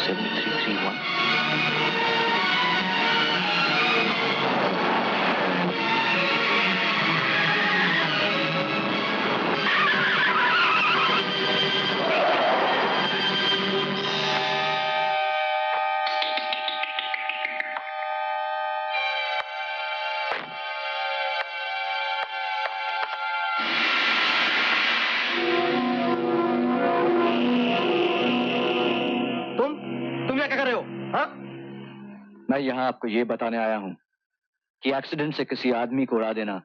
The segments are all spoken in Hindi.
7331। मैं यहाँ आपको ये बताने आया हूँ कि एक्सीडेंट से किसी आदमी को उड़ा देना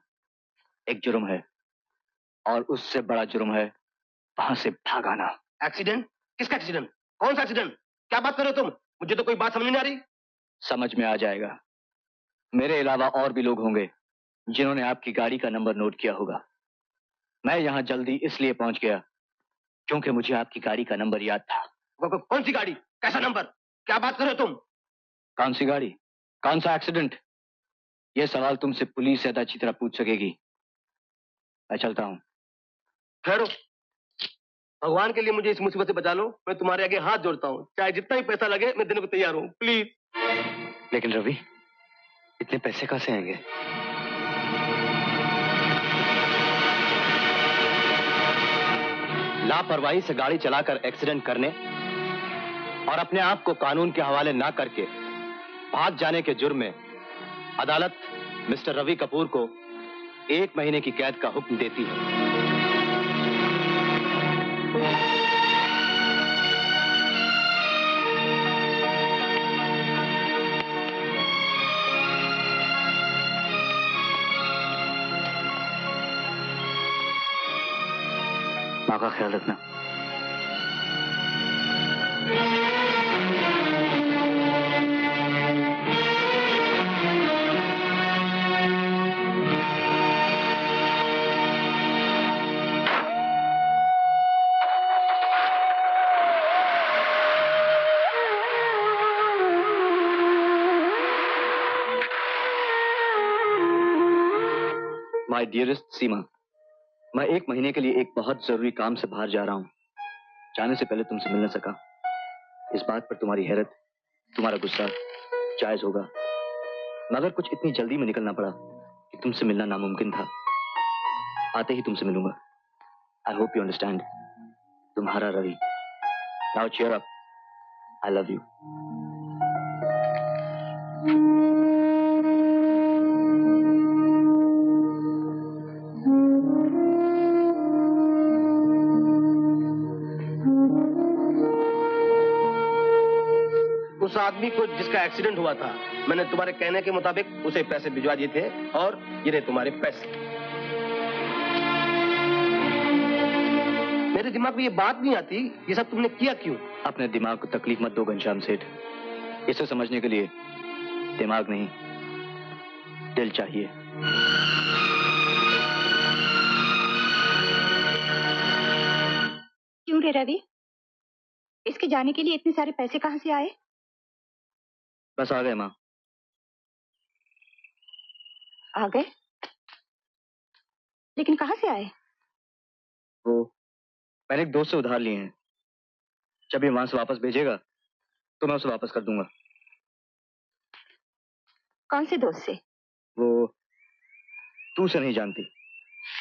एक जुर्म है, और उससे बड़ा जुर्म है वहां से भाग आना। एक्सीडेंट? किसका एक्सीडेंट? कौन सा एक्सीडेंट? क्या बात कर रहे हो तुम? मुझे तो कोई बात समझ नहीं आ रही। समझ में आ जाएगा। मेरे अलावा और भी लोग होंगे जिन्होंने आपकी गाड़ी का नंबर नोट किया होगा। मैं यहाँ जल्दी इसलिए पहुंच गया क्योंकि मुझे आपकी गाड़ी का नंबर याद था। कौन सी गाड़ी? कैसा नंबर? क्या बात कर रहे हो तुम? कौन सी गाड़ी? कौन सा एक्सीडेंट? ये सवाल तुमसे पुलिस ज्यादा अच्छी तरह पूछ सकेगी। मैं चलता हूँ। ठहरो, भगवान के लिए मुझे इस मुसीबत से बचा लो। मैं तुम्हारे आगे हाथ जोड़ता हूँ, चाहे जितना ही पैसा लगे मैं देने को तैयार हूँ, प्लीज। लेकिन रवि, इतने पैसे कहाँ से आएंगे? लापरवाही से गाड़ी चलाकर एक्सीडेंट करने और अपने आप को कानून के हवाले ना करके भाग जाने के जुर्म में अदालत मिस्टर रवि कपूर को 1 महीने की कैद का हुक्म देती है। माँ का ख्याल रखना। माय डियरेस्ट सीमा, मैं 1 महीने के लिए एक बहुत जरूरी काम से बाहर जा रहा हूं। जाने से पहले तुमसे मिल न सका। इस बात पर तुम्हारी हैरत, तुम्हारा गुस्सा जायज होगा, मगर कुछ इतनी जल्दी में निकलना पड़ा कि तुमसे मिलना नामुमकिन था। आते ही तुमसे मिलूंगा। I hope you understand. तुम्हारा Ravi. Now cheer up. I love you. उस आदमी को जिसका एक्सीडेंट हुआ था, मैंने तुम्हारे कहने के मुताबिक उसे पैसे भिजवा दिए थे, और ये रहे तुम्हारे पैसे। मेरे दिमाग में ये बात नहीं आती, ये सब तुमने किया क्यों? अपने दिमाग को तकलीफ मत दो घनश्याम सेठ। इसे समझने के लिए दिमाग नहीं, दिल चाहिए। क्यों रे रवि, इसके जाने के लिए इतने सारे पैसे कहां से आए? बस आ गए माँ। आ गए? लेकिन कहां से आए? वो मैंने एक दोस्त से उधार लिए हैं। जब ये वहां से वापस भेजेगा तो मैं उसे वापस कर दूंगा। कौन से दोस्त से? वो तू उसे नहीं जानती।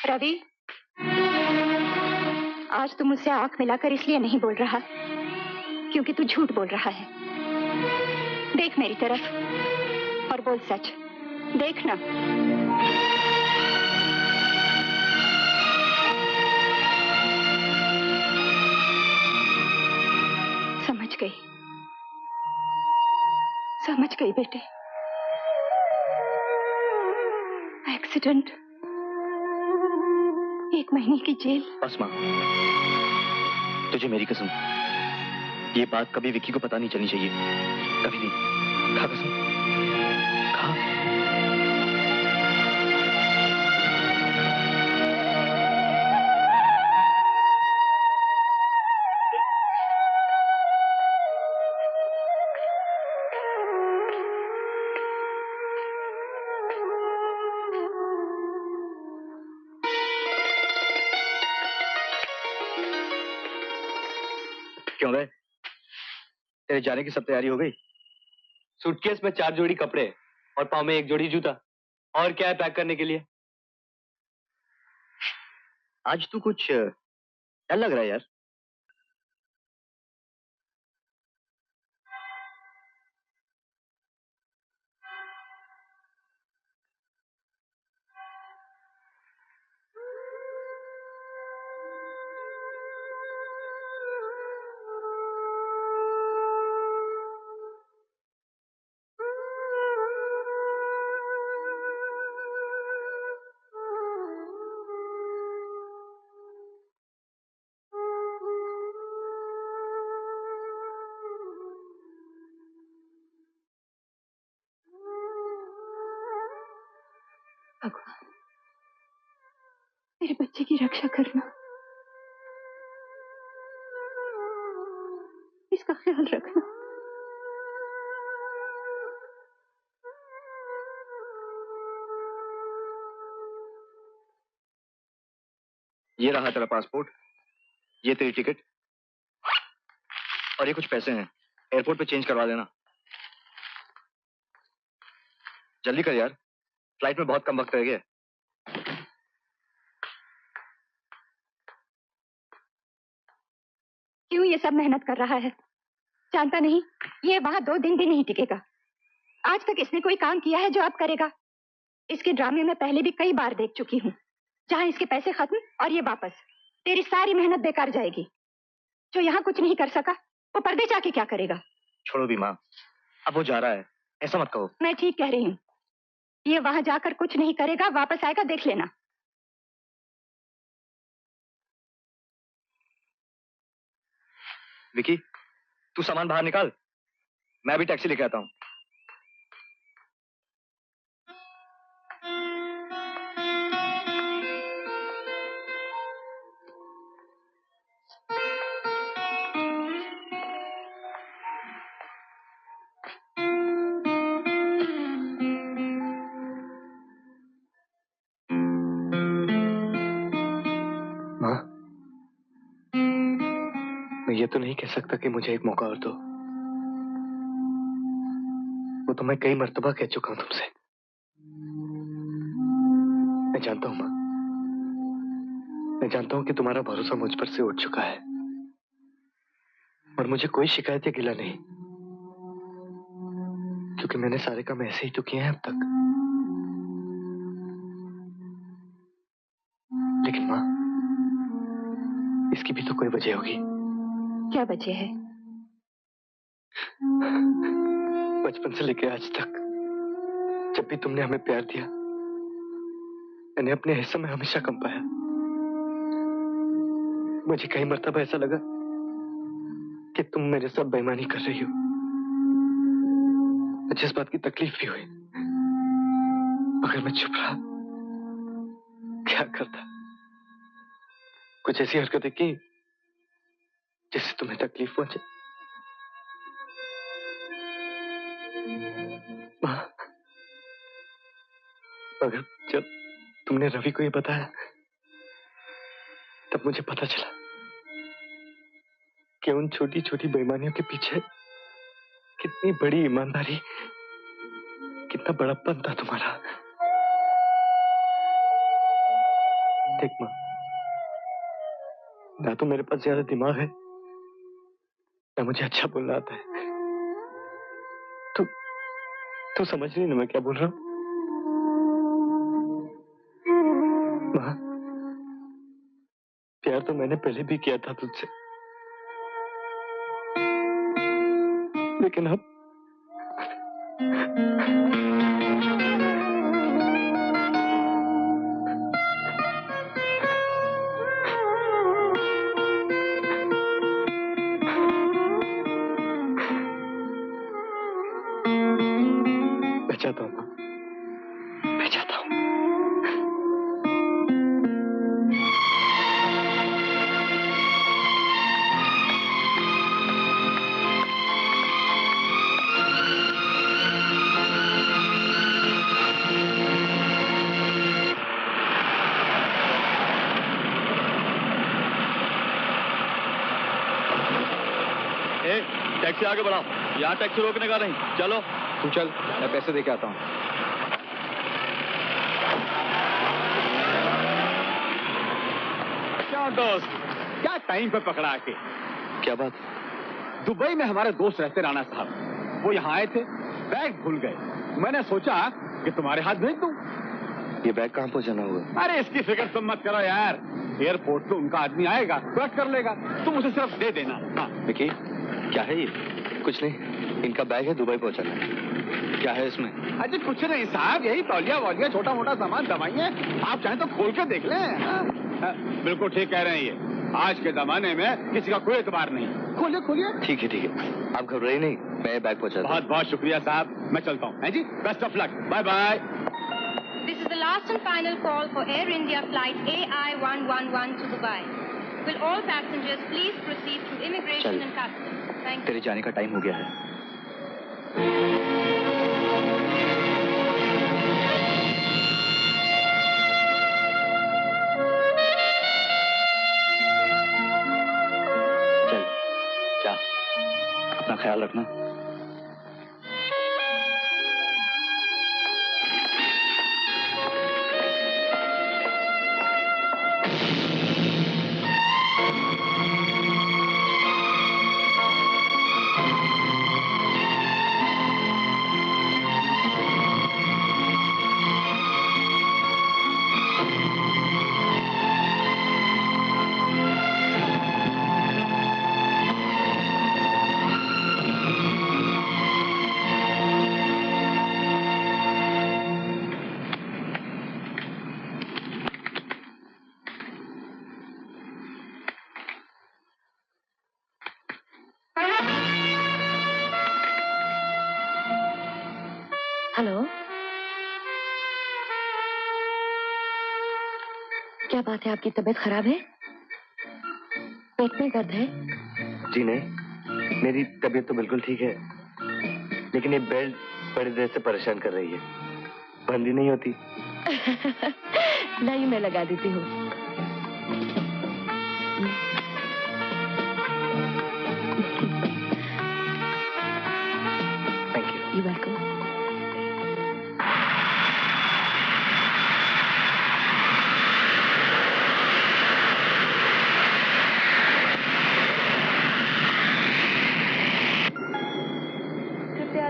रवि, आज तू मुझसे आंख मिलाकर इसलिए नहीं बोल रहा क्योंकि तू झूठ बोल रहा है। देख मेरी तरफ और बोल सच। देखना। समझ गई बेटे। एक्सीडेंट, 1 महीने की जेल। बस माँ, तुझे मेरी कसम, ये बात कभी विक्की को पता नहीं चलनी चाहिए। कभी नहीं। खा कसम, खा। क्यों बे? तेरे जाने की सब तैयारी हो गई? सूटकेस में 4 जोड़ी कपड़े और पाँव में 1 जोड़ी जूता। और क्या है पैक करने के लिए? आज तू कुछ डल लग रहा है यार। भगवान, मेरे बच्चे की रक्षा करना, इसका ख्याल रखना। ये रहा तेरा पासपोर्ट, ये तेरी टिकट और ये कुछ पैसे हैं। एयरपोर्ट पे चेंज करवा देना। जल्दी कर यार, फ्लाइट में बहुत कम वक्त रह गया। क्यों ये सब मेहनत कर रहा है? जानता नहीं ये वहां 2 दिन भी नहीं टिकेगा। आज तक इसने कोई काम किया है जो अब करेगा? इसके ड्रामे में पहले भी कई बार देख चुकी हूँ, जहाँ इसके पैसे खत्म और ये वापस। तेरी सारी मेहनत बेकार जाएगी। जो यहाँ कुछ नहीं कर सका वो पर्दे जाके क्या करेगा? छोड़ो भी माँ, अब वो जा रहा है, ऐसा मत कहो। मैं ठीक कह रही हूँ। ये वहां जाकर कुछ नहीं करेगा, वापस आएगा, देख लेना। विकी, तू सामान बाहर निकाल, मैं भी टैक्सी लेके आता हूँ। माँ, मैं ये तो नहीं कह सकता कि मुझे एक मौका और दो। वो तो मैं कई मर्तबा कह चुका हूं तुमसे। मैं जानता हूं माँ, मैं जानता हूं कि तुम्हारा भरोसा मुझ पर से उठ चुका है और मुझे कोई शिकायत या गिला नहीं, क्योंकि मैंने सारे काम ऐसे ही तो किए हैं अब तक। लेकिन माँ, इसकी भी तो कोई वजह होगी। क्या वजह है? बचपन से लेकर आज तक जब भी तुमने हमें प्यार दिया, मैंने अपने हिस्से में हमेशा कम पाया। मुझे कई मर्तबा ऐसा लगा कि तुम मेरे साथ बेईमानी कर रही हो। मुझे इस बात की तकलीफ भी हुई, मगर मैं चुप रहा। क्या करता? कुछ ऐसी हरकतें की जिससे तुम्हें तकलीफ पहुंचे। माँ, मगर जब तुमने रवि को ये बताया, तब मुझे पता चला कि उन छोटी छोटी बेईमानियों के पीछे कितनी बड़ी ईमानदारी, कितना बड़प्पन था तुम्हारा। देख माँ, ना तो मेरे पास ज्यादा दिमाग है, ना मुझे अच्छा बोलना आता है। तू समझ रही ना मैं क्या बोल रहा हूँ? माँ, प्यार तो मैंने पहले भी किया था तुझसे, लेकिन अब मैं चाहता हूँ माँ, मैं चाहता हूँ। टैक्सी आगे बढ़ाओ, यहाँ टैक्सी रोकने का नहीं। चलो तू चल, मैं पैसे दे के आता हूँ। क्यों दोस्त, क्या टाइम पे पकड़ा के? क्या बात? दुबई में हमारे दोस्त रहते राणा साहब, वो यहाँ आए थे, बैग भूल गए। मैंने सोचा कि तुम्हारे हाथ भेज दूं। ये बैग कहाँ पहुँचाना होगा? अरे इसकी फिक्र तुम मत करो यार, एयरपोर्ट पे उनका आदमी आएगा, कलेक्ट कर लेगा, तुम उसे सिर्फ दे देना। हाँ विकी, क्या है ये? कुछ नहीं, इनका बैग है, दुबई पहुँचाना है। क्या है इसमें? अजी कुछ नहीं साहब, यही तौलिया वौलिया छोटा मोटा सामान, दवाइयाँ, आप चाहें तो खोल के देख लें। हाँ? बिल्कुल ठीक कह रहे हैं, ये आज के जमाने में किसी का कोई एतबार नहीं। खोलिए खोलिए। ठीक है, आप घबराइए नहीं, मैं बैग पहुँचा दूँ। बहुत बहुत शुक्रिया साहब, मैं चलता हूँ। हैं जी, best of luck, bye bye. This is the last and final call for Air India flight AI111 to Dubai. Will all passengers please proceed through immigration and customs? Thank you. तेरे जाने का टाइम हो गया है। चल, जा, अपना ख्याल रखना। हेलो, क्या बात है? आपकी तबीयत खराब है? पेट में दर्द है? जी नहीं, मेरी तबीयत तो बिल्कुल ठीक है, लेकिन ये बेल्ट बड़ी देर से परेशान कर रही है, बंद ही नहीं होती। नहीं, मैं लगा देती हूँ। Thank you. You welcome.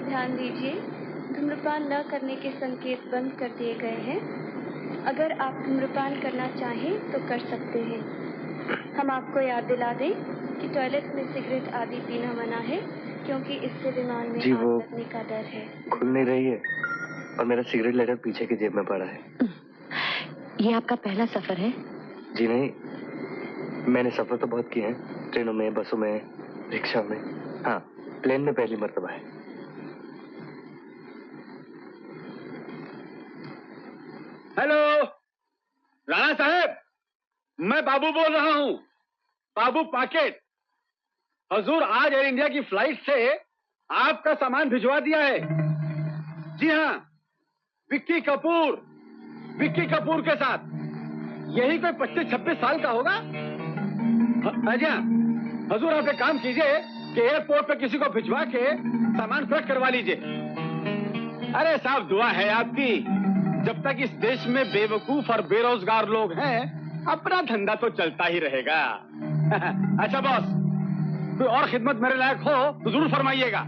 ध्यान दीजिए, धूम्रपान न करने के संकेत बंद कर दिए गए हैं। अगर आप धूम्रपान करना चाहें तो कर सकते हैं। हम आपको याद दिला दें कि टॉयलेट में सिगरेट आदि पीना मना है, क्योंकि इससे विमान में आग लगने का डर है। खुल नहीं रही है और मेरा सिगरेट लेटर पीछे की जेब में पड़ा है। ये आपका पहला सफर है? जी नहीं, मैंने सफर तो बहुत किए हैं, ट्रेनों में, बसों में, रिक्शा में। हाँ, प्लेन में पहली मर्तबा है। हेलो राणा साहब, मैं बाबू बोल रहा हूँ, बाबू पाकेट। हजूर आज एयर इंडिया की फ्लाइट से आपका सामान भिजवा दिया है। जी हाँ, विक्की कपूर के साथ। यही कोई 25-26 साल का होगा। जी हाँ, हजूर आप एक काम कीजिए कि एयरपोर्ट पे किसी को भिजवा के सामान पैक करवा लीजिए। अरे साहब, दुआ है आपकी, जब तक इस देश में बेवकूफ और बेरोजगार लोग हैं, अपना धंधा तो चलता ही रहेगा। अच्छा बॉस, कोई और खिदमत मेरे लायक हो तो जरूर फरमाइएगा।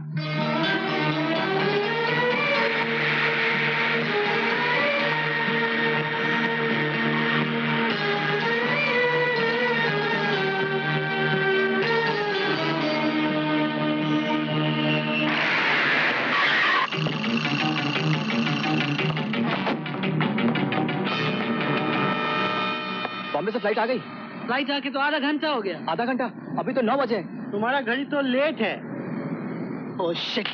बॉम्बे से फ्लाइट आ गई? फ्लाइट आके तो आधा घंटा हो गया। आधा घंटा? अभी तो 9 बजे। तुम्हारा घड़ी तो लेट है। Oh shit.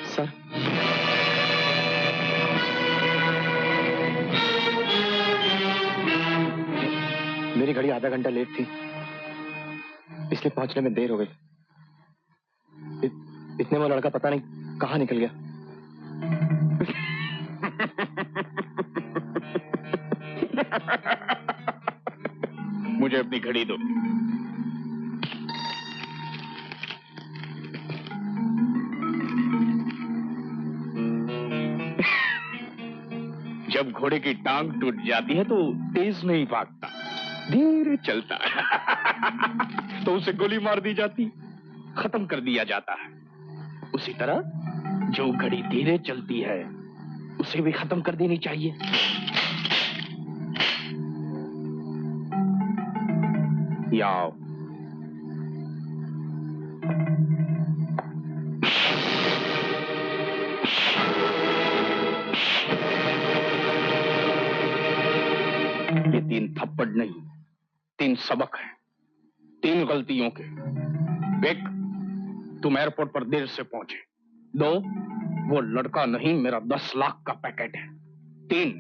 सर, मेरी घड़ी आधा घंटा लेट थी, इसलिए पहुंचने में देर हो गई। इतने में लड़का पता नहीं कहाँ निकल गया। मुझे अपनी घड़ी दो। जब घोड़े की टांग टूट जाती है तो तेज नहीं भागता, धीरे चलता है। तो उसे गोली मार दी जाती, खत्म कर दिया जाता है। उसी तरह जो घड़ी धीरे चलती है उसे भी खत्म कर देनी चाहिए। याओ। ये 3 थप्पड़ नहीं, 3 सबक हैं, 3 गलतियों के। 1, तुम एयरपोर्ट पर देर से पहुंचे। 2, वो लड़का नहीं मेरा 10 लाख का पैकेट है। 3,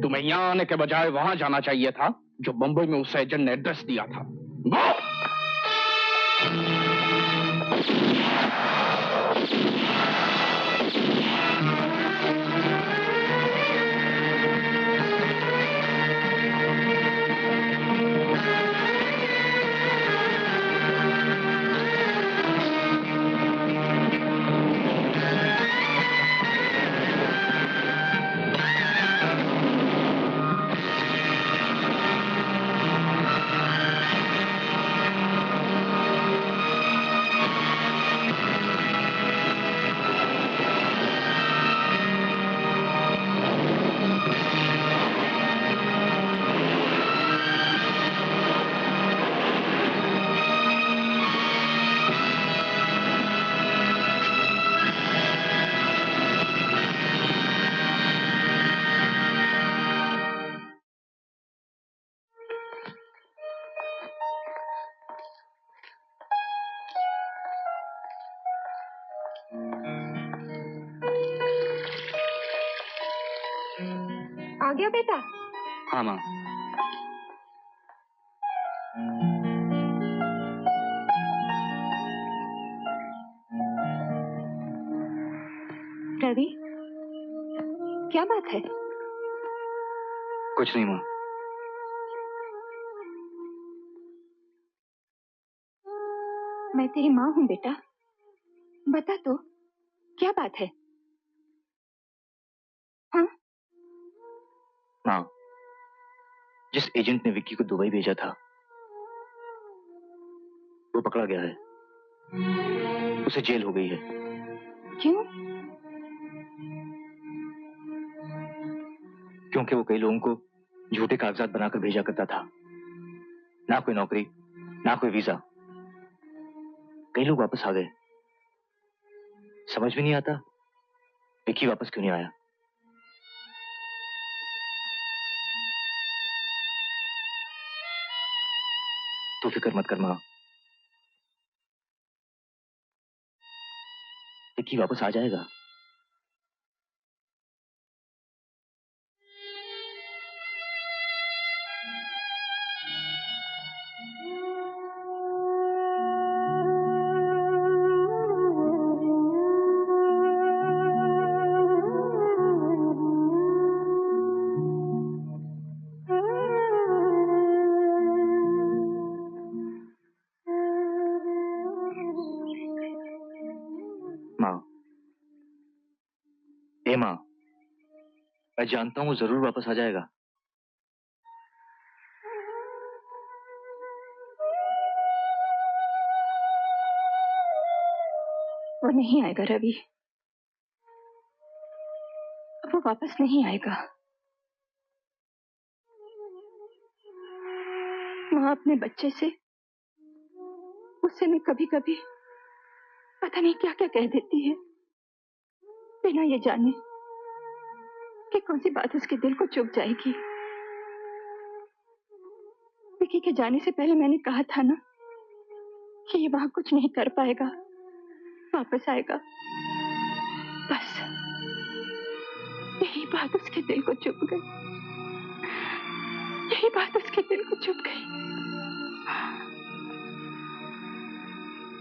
तुम्हें यहां आने के बजाय वहां जाना चाहिए था जो बंबई में उस एजेंट ने एड्रेस दिया था। गो! आ गया बेटा? हाँ माँ। रवि, क्या बात है? कुछ नहीं माँ। मैं तेरी माँ हूँ बेटा, बता तो क्या बात है? हाँ? माँ, जिस एजेंट ने विक्की को दुबई भेजा था वो पकड़ा गया है। उसे जेल हो गई है। क्यों? क्योंकि वो कई लोगों को झूठे कागजात बनाकर भेजा करता था। ना कोई नौकरी, ना कोई वीजा। कई लोग वापस आ गए। समझ में नहीं आता विक्की वापस क्यों नहीं आया। तू फिक्र मत कर माँ, विक्की वापस आ जाएगा। माँ, मैं जानता हूं वो जरूर वापस आ जाएगा। वो नहीं आएगा रवि, वो वापस नहीं आएगा। माँ अपने बच्चे से, उससे मैं कभी कभी पता नहीं क्या क्या कह देती है, बिना ये जाने कि कौन सी बात उसके दिल को चुभ जाएगी। विकी के जाने से पहले मैंने कहा था ना कि ये वहां कुछ नहीं कर पाएगा, वापस आएगा। बस यही बात उसके दिल को चुभ गई, यही बात उसके दिल को चुभ गई।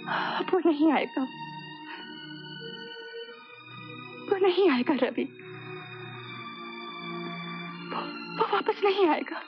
अब वो नहीं आएगा, वो नहीं आएगा रवि। वो वापस नहीं आएगा।